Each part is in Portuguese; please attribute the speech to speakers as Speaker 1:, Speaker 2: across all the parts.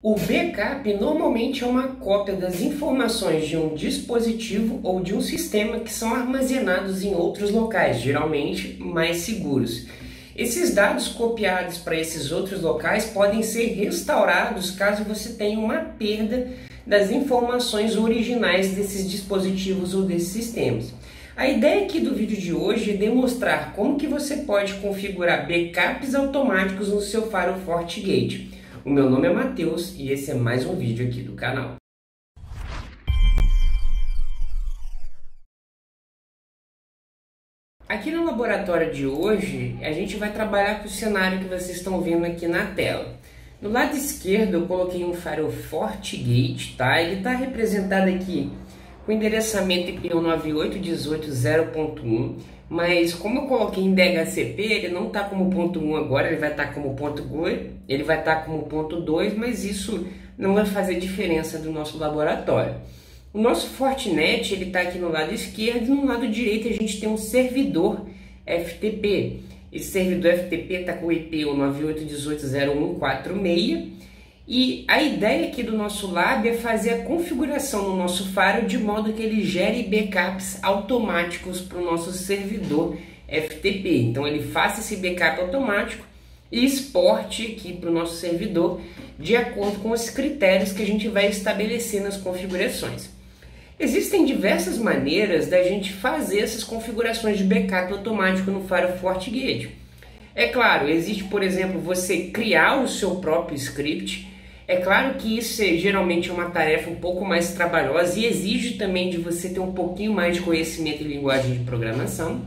Speaker 1: O backup normalmente é uma cópia das informações de um dispositivo ou de um sistema que são armazenados em outros locais, geralmente mais seguros. Esses dados copiados para esses outros locais podem ser restaurados caso você tenha uma perda das informações originais desses dispositivos ou desses sistemas. A ideia aqui do vídeo de hoje é demonstrar como que você pode configurar backups automáticos no seu Firewall FortiGate. O meu nome é Matheus e esse é mais um vídeo aqui do canal. Aqui no laboratório de hoje, a gente vai trabalhar com o cenário que vocês estão vendo aqui na tela. No lado esquerdo eu coloquei um Firewall FortiGate, tá? Ele está representado aqui com endereçamento IP 198.168.0.1, mas como eu coloquei em DHCP, ele não está como ponto 1 agora, ele vai estar como ponto 2, ele vai estar como ponto 2, mas isso não vai fazer diferença do nosso laboratório. O nosso Fortinet ele está aqui no lado esquerdo e no lado direito a gente tem um servidor FTP. Esse servidor FTP está com o IP 198.168.0.146 e a ideia aqui do nosso lab é fazer a configuração no nosso firewall de modo que ele gere backups automáticos para o nosso servidor FTP. Então ele faça esse backup automático e exporte aqui para o nosso servidor de acordo com os critérios que a gente vai estabelecer nas configurações. Existem diversas maneiras da gente fazer essas configurações de backup automático no Firewall FortiGate. É claro, existe, por exemplo, você criar o seu próprio script. É claro que isso geralmente é uma tarefa um pouco mais trabalhosa e exige também de você ter um pouquinho mais de conhecimento em linguagem de programação.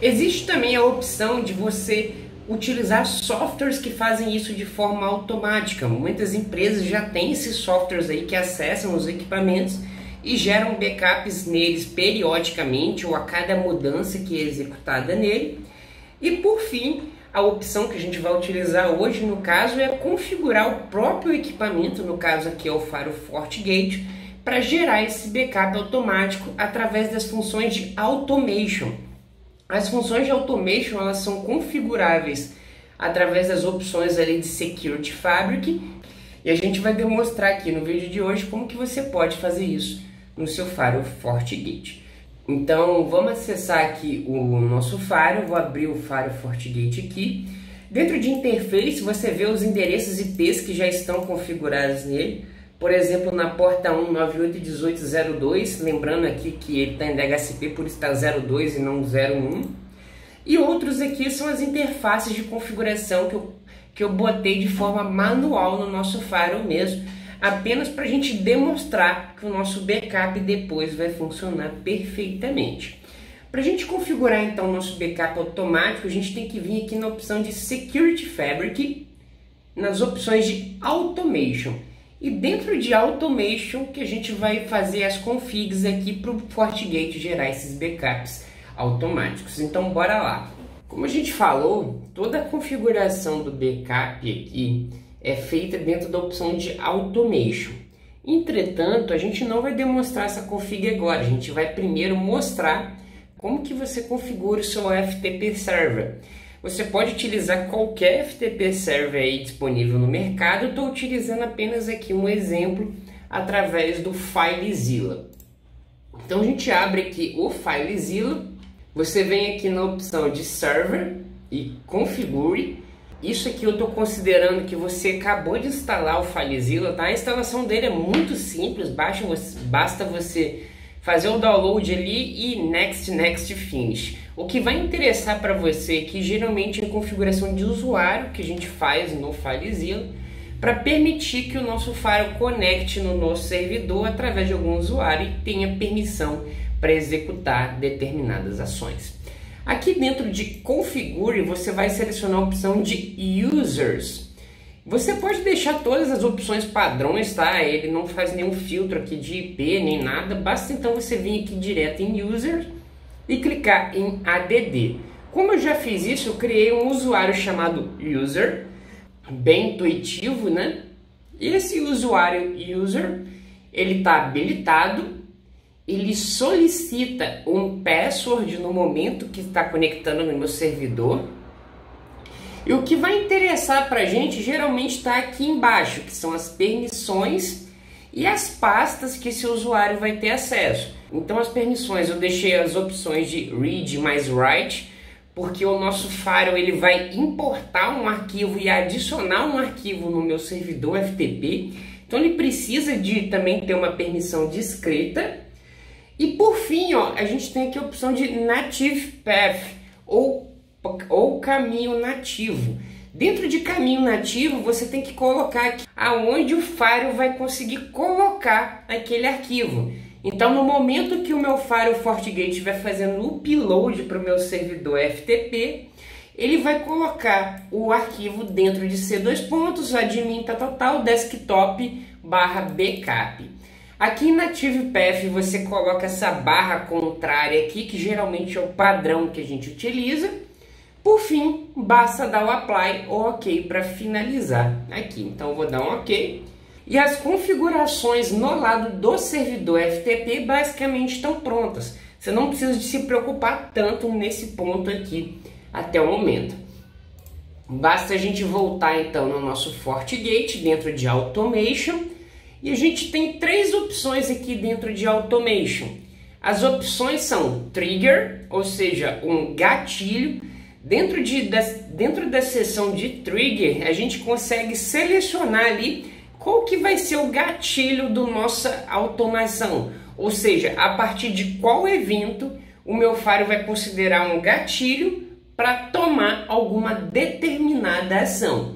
Speaker 1: Existe também a opção de você utilizar softwares que fazem isso de forma automática. Muitas empresas já têm esses softwares aí que acessam os equipamentos e geram backups neles periodicamente ou a cada mudança que é executada nele. E por fim, a opção que a gente vai utilizar hoje, no caso, é configurar o próprio equipamento, no caso aqui é o Firewall FortiGate, para gerar esse backup automático através das funções de automation. As funções de automation elas são configuráveis através das opções ali de Security Fabric e a gente vai demonstrar aqui no vídeo de hoje como que você pode fazer isso no seu Firewall FortiGate. Então vamos acessar aqui o nosso firewall, vou abrir o Firewall FortiGate aqui. Dentro de interface você vê os endereços IPs que já estão configurados nele. Por exemplo, na porta 198.168.0.2, lembrando aqui que ele está em DHCP por estar 02 e não 01. E outros aqui são as interfaces de configuração que eu botei de forma manual no nosso firewall mesmo, apenas para a gente demonstrar que o nosso backup depois vai funcionar perfeitamente. Para a gente configurar então o nosso backup automático, a gente tem que vir aqui na opção de Security Fabric, nas opções de Automation. E dentro de Automation que a gente vai fazer as configs aqui para o FortiGate gerar esses backups automáticos. Então bora lá. Como a gente falou, toda a configuração do backup aqui é feita dentro da opção de Automation. Entretanto, a gente não vai demonstrar essa config agora. A gente vai primeiro mostrar como que você configura o seu FTP Server. Você pode utilizar qualquer FTP Server aí disponível no mercado. Eu estou utilizando apenas aqui um exemplo através do FileZilla. Então a gente abre aqui o FileZilla. Você vem aqui na opção de Server e configure. Isso aqui eu estou considerando que você acabou de instalar o FileZilla, tá? A instalação dele é muito simples, basta você fazer o download ali e next, finish. O que vai interessar para você aqui geralmente é a configuração de usuário que a gente faz no FileZilla para permitir que o nosso firewall conecte no nosso servidor através de algum usuário e tenha permissão para executar determinadas ações. Aqui dentro de Configure, você vai selecionar a opção de Users. Você pode deixar todas as opções padrões, tá? Ele não faz nenhum filtro aqui de IP, nem nada. Basta então você vir aqui direto em Users e clicar em ADD. Como eu já fiz isso, eu criei um usuário chamado User, bem intuitivo, né? E esse usuário User, ele está habilitado. Ele solicita um password no momento que está conectando no meu servidor E o que vai interessar para a gente geralmente está aqui embaixo, que são as permissões e as pastas que esse usuário vai ter acesso. Então as permissões eu deixei as opções de read mais write, porque o nosso Firewall ele vai importar um arquivo e adicionar um arquivo no meu servidor FTP. Então ele precisa de também ter uma permissão discreta. E por fim, ó, a gente tem aqui a opção de Native Path ou caminho nativo. Dentro de caminho nativo, você tem que colocar aqui aonde o Firewall vai conseguir colocar aquele arquivo. Então, no momento que o meu Firewall FortiGate estiver fazendo o upload para o meu servidor FTP, ele vai colocar o arquivo dentro de C2 pontos, admin total, desktop /backup. Aqui em Native Path você coloca essa barra contrária aqui, que geralmente é o padrão que a gente utiliza. Por fim, basta dar o apply ou ok para finalizar aqui. Então eu vou dar um ok. E as configurações no lado do servidor FTP basicamente estão prontas. Você não precisa de se preocupar tanto nesse ponto aqui até o momento. Basta a gente voltar então no nosso FortiGate dentro de Automation. E a gente tem três opções aqui dentro de Automation. As opções são Trigger, ou seja, um gatilho. Dentro da seção de Trigger, a gente consegue selecionar ali qual que vai ser o gatilho da nossa automação. Ou seja, a partir de qual evento o meu Firewall vai considerar um gatilho para tomar alguma determinada ação.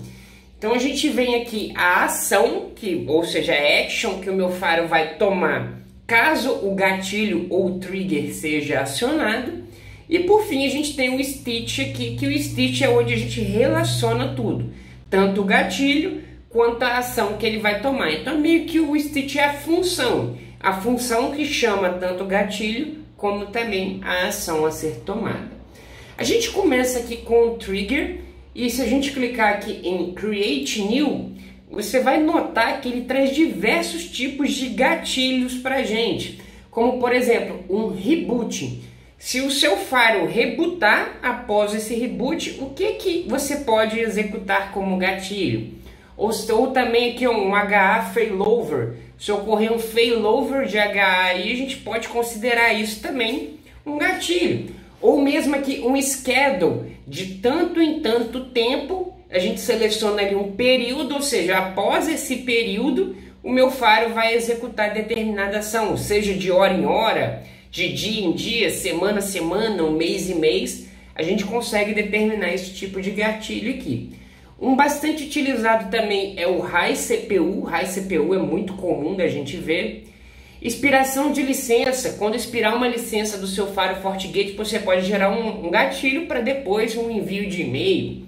Speaker 1: Então a gente vem aqui a ação, ou seja, a action que o meu Firewall vai tomar caso o gatilho ou o trigger seja acionado. E por fim a gente tem o stitch aqui, que o stitch é onde a gente relaciona tudo, tanto o gatilho quanto a ação que ele vai tomar. Então meio que o stitch é a função que chama tanto o gatilho como também a ação a ser tomada. A gente começa aqui com o trigger, e se a gente clicar aqui em Create New, você vai notar que ele traz diversos tipos de gatilhos para a gente, como por exemplo um reboot. Se o seu Firewall rebootar após esse reboot, o que você pode executar como gatilho? Ou também aqui um HA failover. Se ocorrer um failover de HA, aí a gente pode considerar isso também um gatilho. Ou mesmo aqui um schedule, de tanto em tanto tempo, a gente seleciona ali um período, ou seja, após esse período, o meu Firewall vai executar determinada ação, seja de hora em hora, de dia em dia, semana a semana, um mês em mês, a gente consegue determinar esse tipo de gatilho aqui. Um bastante utilizado também é o High CPU. High CPU é muito comum da gente ver. Expiração de licença. Quando expirar uma licença do seu Firewall FortiGate, você pode gerar um gatilho para depois um envio de e-mail.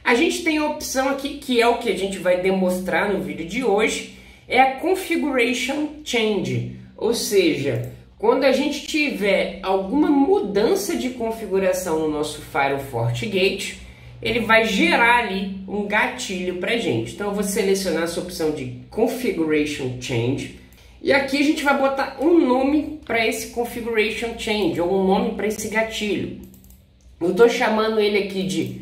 Speaker 1: A gente tem a opção aqui, que é o que a gente vai demonstrar no vídeo de hoje, é a Configuration Change. Ou seja, quando a gente tiver alguma mudança de configuração no nosso Firewall FortiGate, ele vai gerar ali um gatilho para a gente. Então eu vou selecionar essa opção de Configuration Change. E aqui a gente vai botar um nome para esse Configuration Change, ou um nome para esse gatilho. Eu estou chamando ele aqui de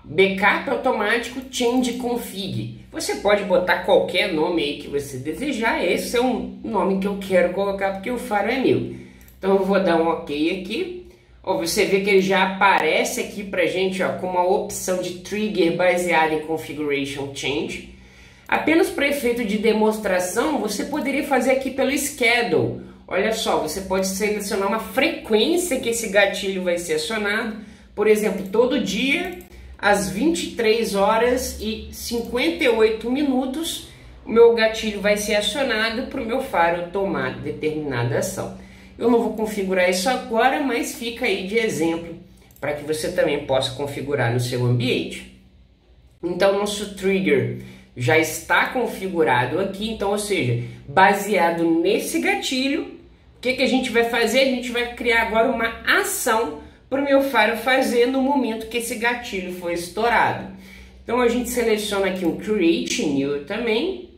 Speaker 1: Backup Automático Change Config. Você pode botar qualquer nome aí que você desejar. Esse é um nome que eu quero colocar porque o Firewall é meu. Então eu vou dar um OK aqui. Ó, você vê que ele já aparece aqui pra gente, ó, com uma opção de trigger baseada em Configuration Change. Apenas para efeito de demonstração, você poderia fazer aqui pelo schedule. Olha só, você pode selecionar uma frequência que esse gatilho vai ser acionado. Por exemplo, todo dia, às 23 horas e 58 minutos, o meu gatilho vai ser acionado para o meu Firewall tomar determinada ação. Eu não vou configurar isso agora, mas fica aí de exemplo para que você também possa configurar no seu ambiente. Então, nosso trigger já está configurado aqui, então, ou seja, baseado nesse gatilho, o que a gente vai fazer? A gente vai criar agora uma ação para o meu Firewall fazer no momento que esse gatilho foi estourado. Então a gente seleciona aqui um Create New também.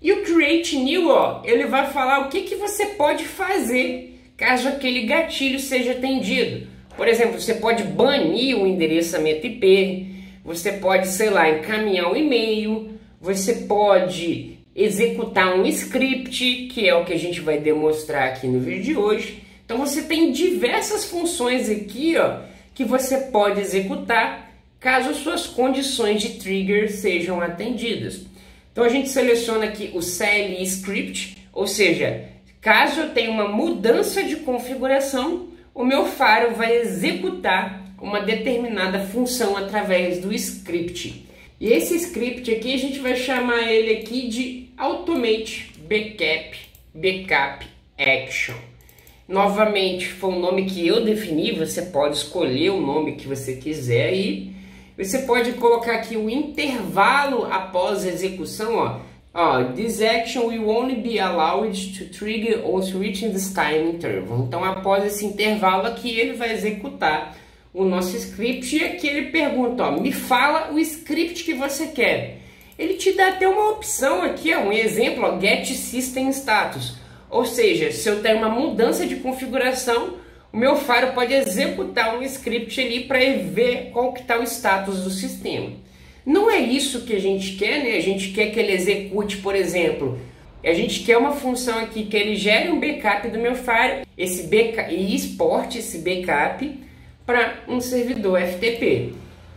Speaker 1: E o Create New, ó, ele vai falar o que você pode fazer caso aquele gatilho seja atendido. Por exemplo, você pode banir o endereçamento IP, você pode, sei lá, encaminhar um e-mail, você pode executar um script, que é o que a gente vai demonstrar aqui no vídeo de hoje. Então você tem diversas funções aqui, ó, que você pode executar caso suas condições de trigger sejam atendidas. Então a gente seleciona aqui o CLI Script, ou seja, caso eu tenha uma mudança de configuração, o meu Firewall vai executar uma determinada função através do script. E esse script aqui a gente vai chamar ele aqui de Automate Backup Action. Novamente, foi um nome que eu defini, você pode escolher o nome que você quiser aí. Você pode colocar aqui o intervalo após a execução, ó. This action will only be allowed to trigger once reaching this time interval. Então, após esse intervalo aqui, ele vai executar o nosso script. E aqui ele pergunta, ó, me fala o script que você quer. Ele te dá até uma opção aqui, ó, um exemplo, ó, Get System Status. Ou seja, se eu tenho uma mudança de configuração, o meu Firewall pode executar um script ali para ver qual que está o status do sistema. Não é isso que a gente quer, né? A gente quer que ele execute, por exemplo, a gente quer uma função aqui que ele gere um backup do meu Firewall e exporte esse backup para um servidor FTP.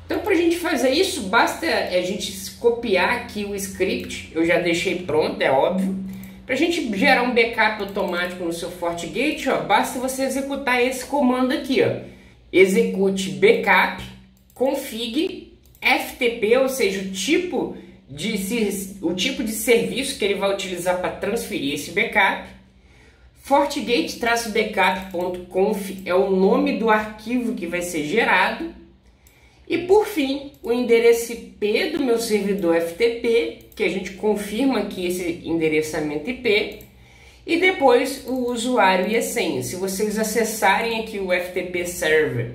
Speaker 1: Então, para a gente fazer isso, basta a gente copiar aqui o script, eu já deixei pronto, é óbvio. Para a gente gerar um backup automático no seu FortiGate, ó, basta você executar esse comando aqui, ó. Execute backup config FTP, ou seja, o tipo de serviço que ele vai utilizar para transferir esse backup. FortiGate-backup.conf é o nome do arquivo que vai ser gerado. E por fim, o endereço IP do meu servidor FTP, que a gente confirma aqui esse endereçamento IP, e depois o usuário e a senha. Se vocês acessarem aqui o FTP Server,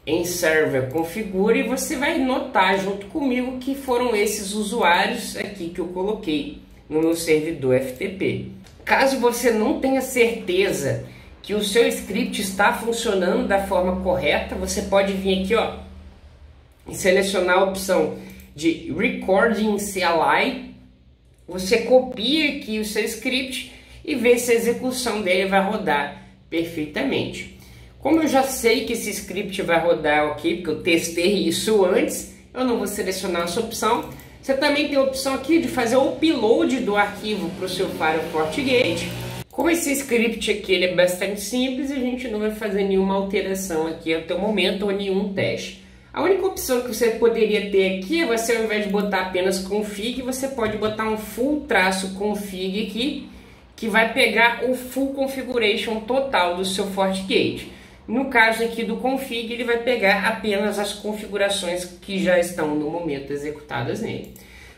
Speaker 1: em Server Configure, você vai notar junto comigo que foram esses usuários aqui que eu coloquei no meu servidor FTP. Caso você não tenha certeza que o seu script está funcionando da forma correta, você pode vir aqui, ó, e selecionar a opção de Recording CLI. Você copia aqui o seu script e vê se a execução dele vai rodar perfeitamente. Como eu já sei que esse script vai rodar ok, porque eu testei isso antes, eu não vou selecionar essa opção. Você também tem a opção aqui de fazer o upload do arquivo para o seu Firewall FortiGate. Com esse script aqui, ele é bastante simples e a gente não vai fazer nenhuma alteração aqui até o momento ou nenhum teste. A única opção que você poderia ter aqui é você, ao invés de botar apenas config, você pode botar um full-config aqui, que vai pegar o full configuration total do seu FortiGate. No caso aqui do config, ele vai pegar apenas as configurações que já estão no momento executadas nele.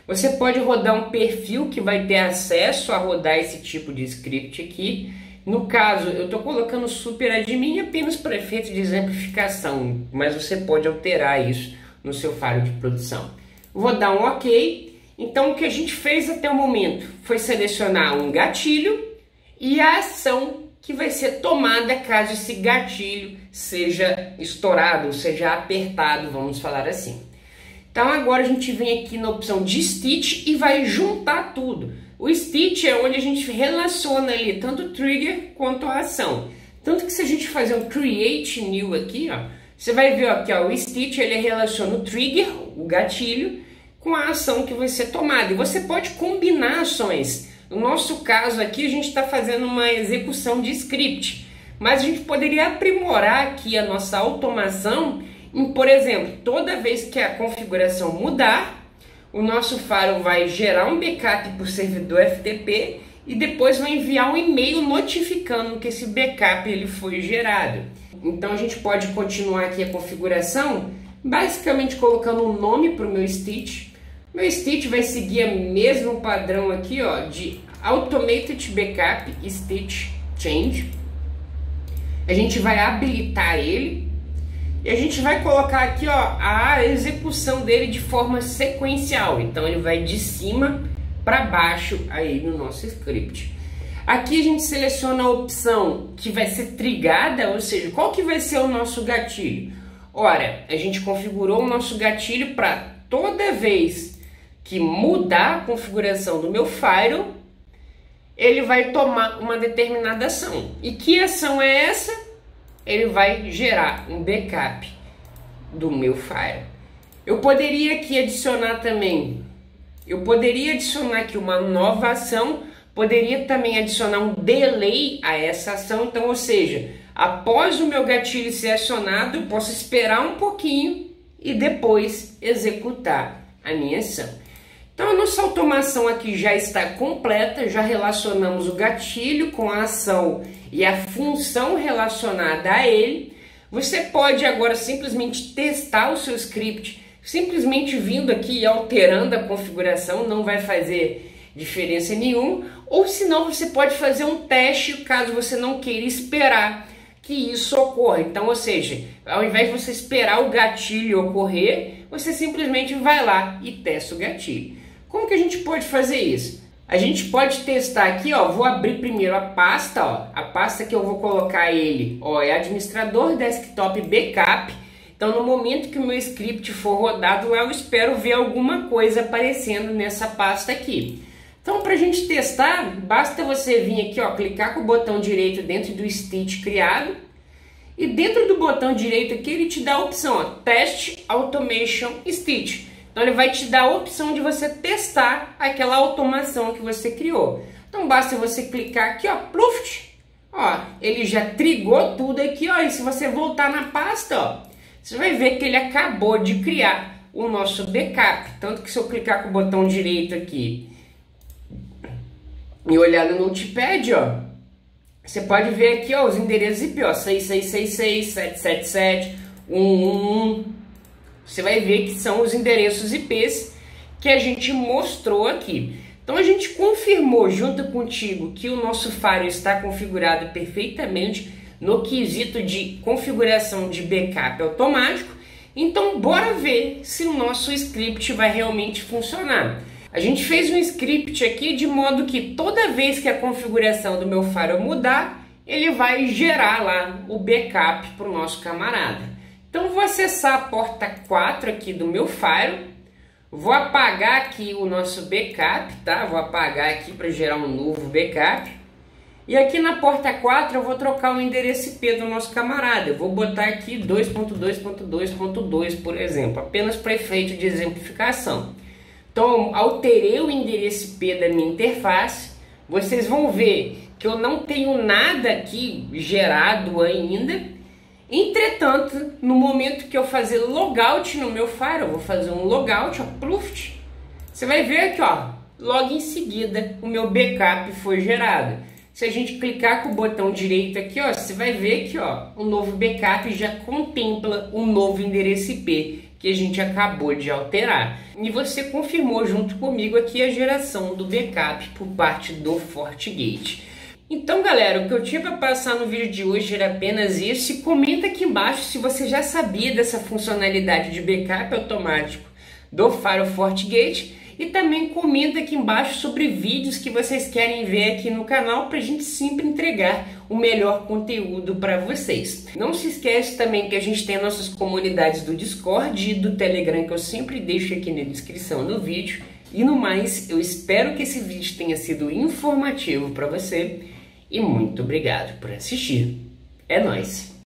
Speaker 1: Você pode rodar um perfil que vai ter acesso a rodar esse tipo de script aqui. No caso, eu estou colocando super admin apenas para efeito de exemplificação, mas você pode alterar isso no seu firewall de produção. Vou dar um OK. Então, o que a gente fez até o momento foi selecionar um gatilho e a ação que vai ser tomada caso esse gatilho seja estourado, seja apertado, vamos falar assim. Então, agora a gente vem aqui na opção de Stitch e vai juntar tudo. O Stitch é onde a gente relaciona ali tanto o trigger quanto a ação. Tanto que se a gente fazer um Create New aqui, ó, você vai ver aqui, ó, o Stitch ele relaciona o trigger, o gatilho, com a ação que vai ser tomada. E você pode combinar ações. No nosso caso aqui, a gente está fazendo uma execução de script. Mas a gente poderia aprimorar aqui a nossa automação em, por exemplo, toda vez que a configuração mudar, o nosso firewall vai gerar um backup para o servidor FTP e depois vai enviar um e-mail notificando que esse backup ele foi gerado. Então a gente pode continuar aqui a configuração, basicamente colocando um nome para o meu Stitch. Meu Stitch vai seguir o mesmo padrão aqui, ó, de Automated Backup Stitch Change. A gente vai habilitar ele. E a gente vai colocar aqui, ó, a execução dele de forma sequencial. Então ele vai de cima para baixo aí no nosso script. Aqui a gente seleciona a opção que vai ser trigada, ou seja, qual que vai ser o nosso gatilho? Ora, a gente configurou o nosso gatilho para toda vez que mudar a configuração do meu Firewall, ele vai tomar uma determinada ação. E que ação é essa? Ele vai gerar um backup do meu Firewall. Eu poderia aqui adicionar também, aqui uma nova ação, poderia também adicionar um delay a essa ação, então, ou seja, após o meu gatilho ser acionado, eu posso esperar um pouquinho e depois executar a minha ação. Então, a nossa automação aqui já está completa, já relacionamos o gatilho com a ação e a função relacionada a ele. Você pode agora simplesmente testar o seu script, simplesmente vindo aqui e alterando a configuração, não vai fazer diferença nenhuma, ou senão você pode fazer um teste caso você não queira esperar que isso ocorra. Então, ou seja, ao invés de você esperar o gatilho ocorrer, você simplesmente vai lá e testa o gatilho. Como que a gente pode fazer isso? A gente pode testar aqui, ó, vou abrir primeiro a pasta, ó, a pasta que eu vou colocar ele, ó, é administrador desktop backup. Então, no momento que o meu script for rodado lá, eu espero ver alguma coisa aparecendo nessa pasta aqui. Então, para a gente testar, basta você vir aqui, ó, clicar com o botão direito dentro do Stitch criado. E dentro do botão direito aqui, ele te dá a opção, ó, Test Automation Stitch. Então, ele vai te dar a opção de você testar aquela automação que você criou. Então, basta você clicar aqui, ó, pluft, ó, ele já trigou tudo aqui, ó, e se você voltar na pasta, ó, você vai ver que ele acabou de criar o nosso backup. Tanto que se eu clicar com o botão direito aqui e olhar no Notepad, ó, você pode ver aqui, ó, os endereços IP, ó, 6666, 777, 111. Você vai ver que são os endereços IPs que a gente mostrou aqui. Então a gente confirmou junto contigo que o nosso Firewall está configurado perfeitamente no quesito de configuração de backup automático. Então bora ver se o nosso script vai realmente funcionar. A gente fez um script aqui de modo que toda vez que a configuração do meu Firewall mudar, ele vai gerar lá o backup para o nosso camarada. Então vou acessar a porta 4 aqui do meu Firewall, vou apagar aqui o nosso backup, tá? Vou apagar aqui para gerar um novo backup. E aqui na porta 4 eu vou trocar o endereço IP do nosso camarada. Eu vou botar aqui 2.2.2.2, por exemplo, apenas para efeito de exemplificação. Então, alterei o endereço IP da minha interface. Vocês vão ver que eu não tenho nada aqui gerado ainda. Entretanto, no momento que eu fazer logout no meu Firewall, eu vou fazer um logout, ó, pluft, você vai ver aqui, ó, logo em seguida o meu backup foi gerado. Se a gente clicar com o botão direito aqui, ó, você vai ver que, ó, o novo backup já contempla um novo endereço IP que a gente acabou de alterar. E você confirmou junto comigo aqui a geração do backup por parte do FortiGate. Então, galera, o que eu tinha para passar no vídeo de hoje era apenas isso. E comenta aqui embaixo se você já sabia dessa funcionalidade de backup automático do Firewall FortiGate. E também comenta aqui embaixo sobre vídeos que vocês querem ver aqui no canal para a gente sempre entregar o melhor conteúdo para vocês. Não se esquece também que a gente tem nossas comunidades do Discord e do Telegram que eu sempre deixo aqui na descrição do vídeo. E no mais, eu espero que esse vídeo tenha sido informativo para você. E muito obrigado por assistir. É nóis!